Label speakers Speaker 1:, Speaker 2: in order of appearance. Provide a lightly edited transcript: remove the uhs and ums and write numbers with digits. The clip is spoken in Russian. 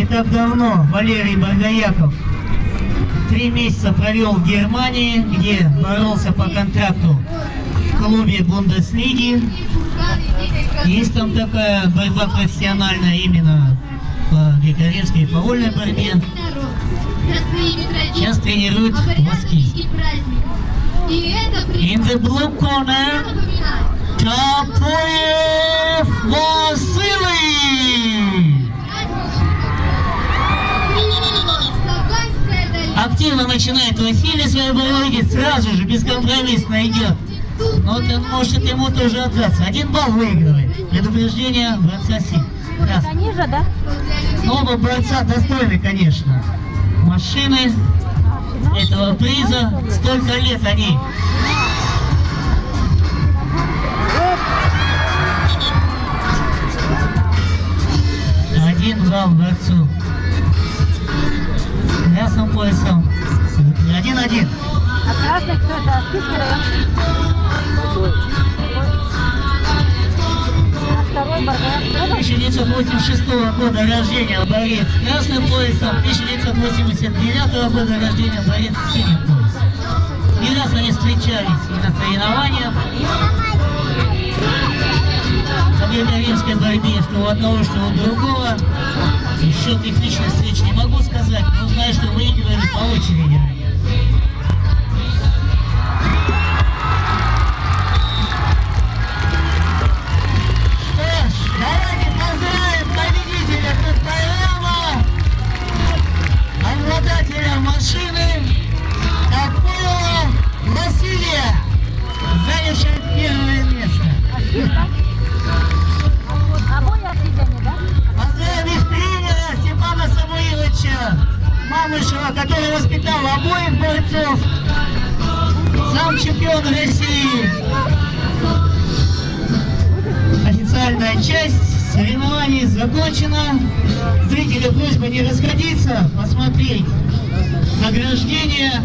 Speaker 1: так давно Валерий Баргаяков 3 месяца провел в Германии, где боролся по контракту в клубе Бундеслиги. Есть там такая борьба профессиональная именно по греко-римской и по вольной борьбе. Сейчас тренирует в Москве. In the blue corner, Топоев Василий. Активно начинает Василий свои боевые, сразу же бескомпромиссно идет. Но он может ему тоже отдаться. 1 балл выигрывает. Предупреждение борца Си.
Speaker 2: Это ниже, да?
Speaker 1: Оба борца достойны, конечно. Машины этого приза. Столько лет они. Один балл борцу. Красным поясом. 1-1.
Speaker 2: А красный кто это? Списки район? А второй Баргаяков?
Speaker 1: 1986 года рождения борец с красным поясом, 1989 года рождения борец с синим поясом. Не раз они встречались и на соревнованиях. В греко-римской борьбе, что у одного, что у другого. Еще их личных встреч не могу сказать, но знаю, что выигрывали по очереди. Машины Топоева Василия, занявшего 1-е место.
Speaker 2: Обои отведены, да?
Speaker 1: Поздравив тренера Степана Самуиловича Мамышева, который воспитал обоих бойцов, сам чемпион России. Официальная часть соревнований закончена. Зрители, просьба не расходиться, посмотреть награждение